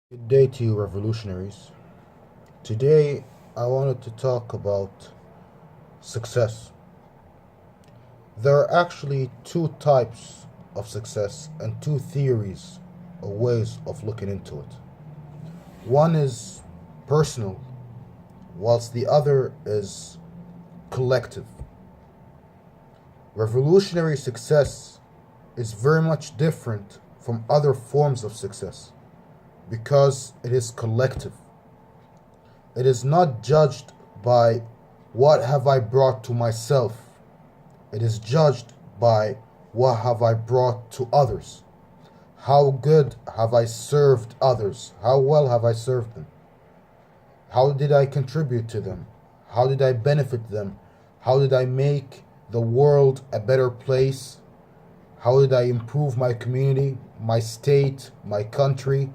Good day to you, revolutionaries. Today, I wanted to talk about success. There are actually two types of success and two theories or ways of looking into it. One is personal, whilst the other is collective. Revolutionary success is very much different from other forms of success because it is collective. It is not judged by what have I brought to myself. It is judged by what have I brought to others. How good have I served others? How well have I served them? How did I contribute to them? How did I benefit them? How did I make the world a better place? How did I improve my community, my state, my country,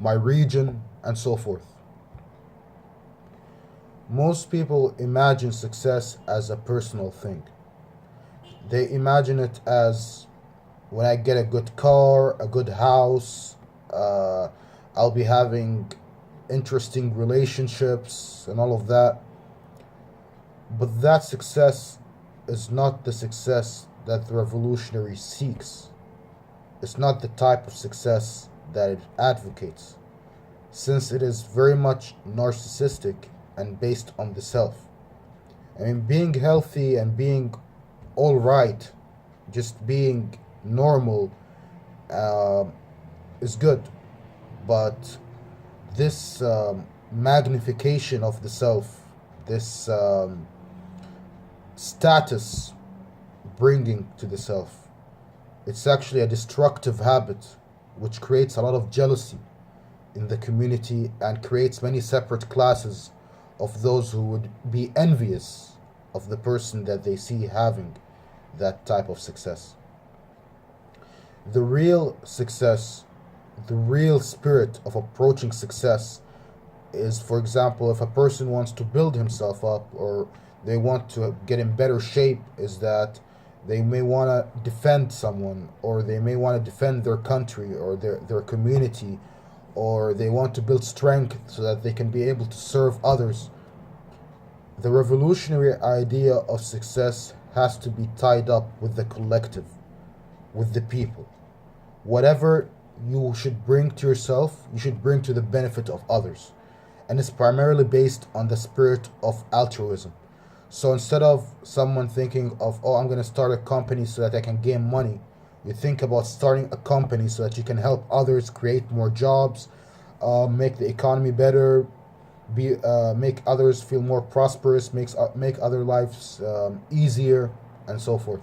my region, and so forth? Most people imagine success as a personal thing. They imagine it as when I get a good car, a good house, I'll be having interesting relationships and all of that. But that success is not the success that the revolutionary seeks. It's not the type of success that it advocates, since it is very much narcissistic and based on the self. I mean, being healthy and being all right, just being normal, uh, is good, but this magnification of the self, this status bringing to the self, it's actually a destructive habit which creates a lot of jealousy in the community and creates many separate classes of those who would be envious of the person that they see having that type of success. The real success, the real spirit of approaching success is, for example, if a person wants to build himself up or they want to get in better shape, is that they may want to defend someone, or they may want to defend their country or their community, or they want to build strength so that they can be able to serve others. The revolutionary idea of success has to be tied up with the collective, with the people. Whatever you should bring to yourself, you should bring to the benefit of others. And it's primarily based on the spirit of altruism. So instead of someone thinking of, oh, I'm going to start a company so that I can gain money, you think about starting a company so that you can help others, create more jobs, make the economy better, make others feel more prosperous, make other lives easier, and so forth.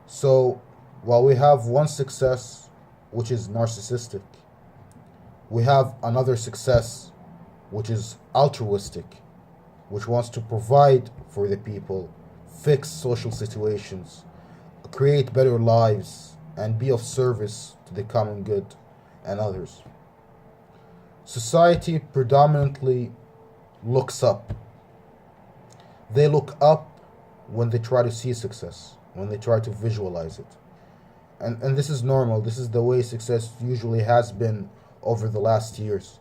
So while we have one success, which is narcissistic, we have another success, which is altruistic, which wants to provide for the people, fix social situations, create better lives, and be of service to the common good and others. Society predominantly looks up. They look up when they try to see success, when they try to visualize it. And this is normal. This is the way success usually has been over the last years.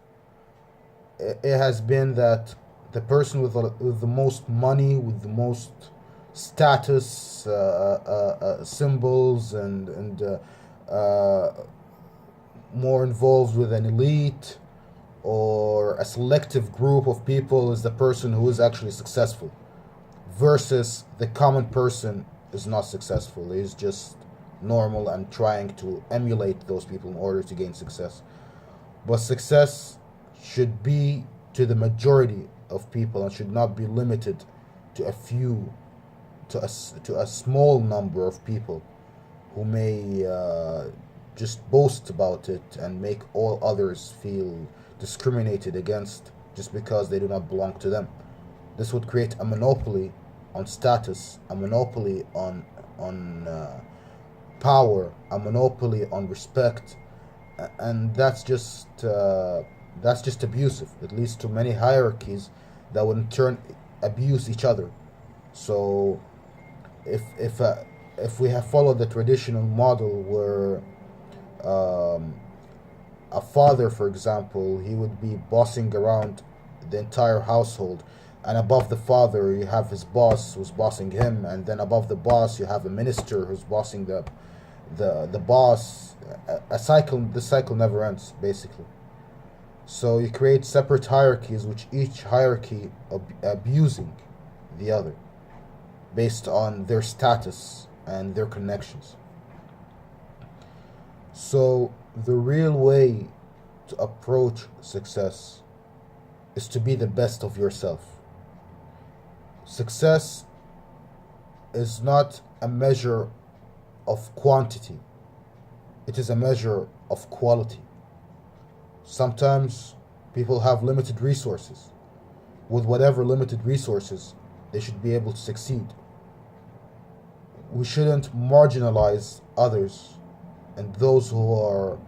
It has been that the person with the most money, with the most status, symbols, and more involved with an elite or a selective group of people is the person who is actually successful, versus the common person is not successful. He's just normal and trying to emulate those people in order to gain success. But success should be to the majority of people and should not be limited to a few, to a small number of people who may just boast about it and make all others feel discriminated against just because they do not belong to them. This would create a monopoly on status, a monopoly on power, a monopoly on respect, and that's just abusive. It leads to many hierarchies that would in turn abuse each other. So if we have followed the traditional model where um, A father, for example, he would be bossing around the entire household, and above the father you have his boss who's bossing him, and then above the boss you have a minister who's bossing the boss. A cycle. This cycle never ends, basically. So you create separate hierarchies, which each hierarchy abusing the other based on their status and their connections. So the real way to approach success is to be the best of yourself. Success is not a measure of quantity, it is a measure of quality. Sometimes people have limited resources. With whatever limited resources, they should be able to succeed. We shouldn't marginalize others and those who are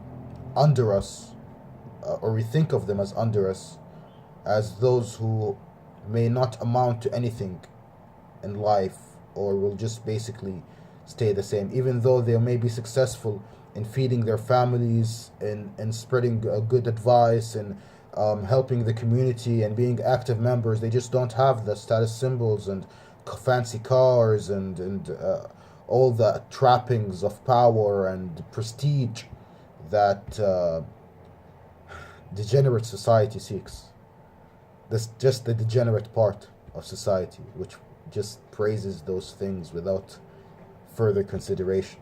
under us, or we think of them as under us, as those who may not amount to anything in life, or will just basically stay the same, even though they may be successful in feeding their families, in spreading good advice, and helping the community and being active members. They just don't have the status symbols and fancy cars and all the trappings of power and prestige that degenerate society seeks. That's just the degenerate part of society, which just praises those things without further consideration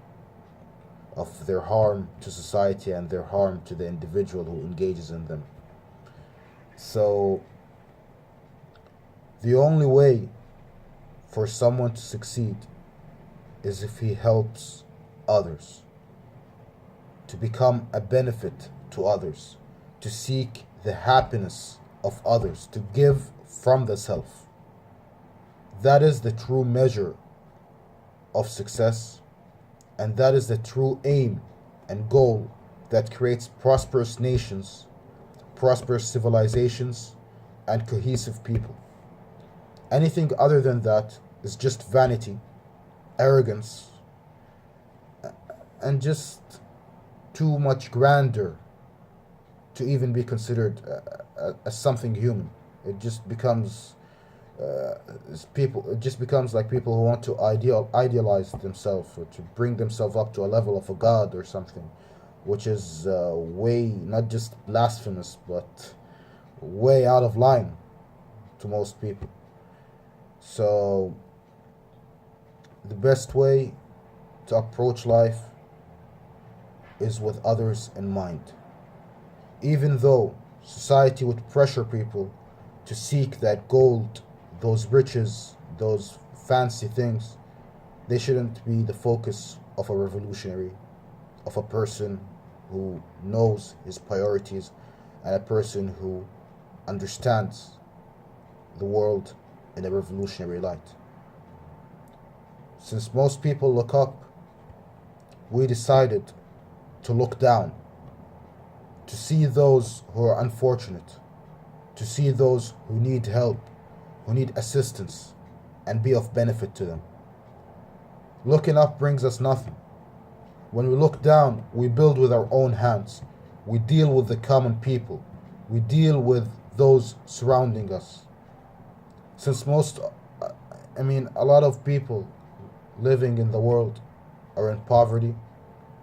of their harm to society and their harm to the individual who engages in them. So, the only way for someone to succeed is if he helps others, to become a benefit to others, to seek the happiness of others, to give from the self. That is the true measure of success, and that is the true aim and goal that creates prosperous nations, prosperous civilizations, and cohesive people. Anything other than that is just vanity, arrogance, and just too much grandeur to even be considered as something human. It just becomes people. It just becomes like people who want to idealize themselves, or to bring themselves up to a level of a god or something, which is way not just blasphemous but way out of line to most people. So the best way to approach life is with others in mind. Even though society would pressure people to seek that gold, those riches, those fancy things, they shouldn't be the focus of a revolutionary, of a person who knows his priorities, and a person who understands the world in a revolutionary light. Since most people look up, we decided to look down, to see those who are unfortunate, to see those who need help, who need assistance, and be of benefit to them. Looking up brings us nothing. When we look down, we build with our own hands. We deal with the common people. We deal with those surrounding us. Since a lot of people living in the world are in poverty,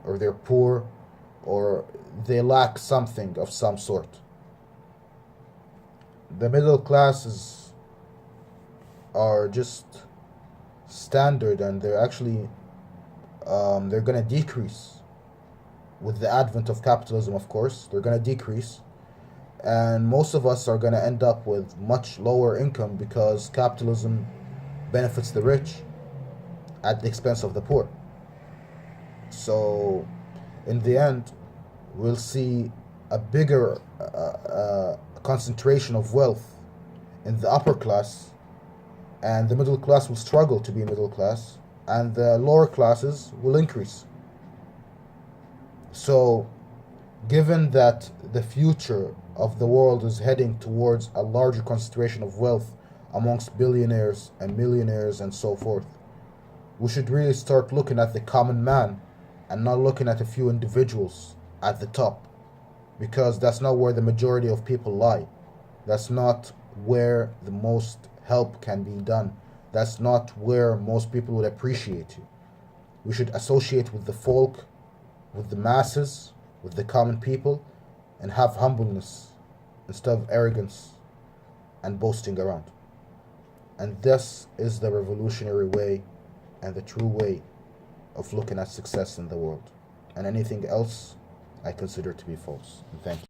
or they're poor, or they lack something of some sort. The middle classes are just standard, and they're actually they're gonna decrease with the advent of capitalism. Of course, they're gonna decrease, and most of us are gonna end up with much lower income because capitalism benefits the rich at the expense of the poor. So, in the end, we'll see a bigger concentration of wealth in the upper class, and the middle class will struggle to be middle class, and the lower classes will increase. So, given that the future of the world is heading towards a larger concentration of wealth amongst billionaires and millionaires and so forth, we should really start looking at the common man and not looking at a few individuals at the top. because that's not where the majority of people lie. That's not where the most help can be done. That's not where most people would appreciate you. We should associate with the folk, with the masses, with the common people, and have humbleness instead of arrogance and boasting around. And this is the revolutionary way and the true way of looking at success in the world. And anything else I consider to be false. And thank you.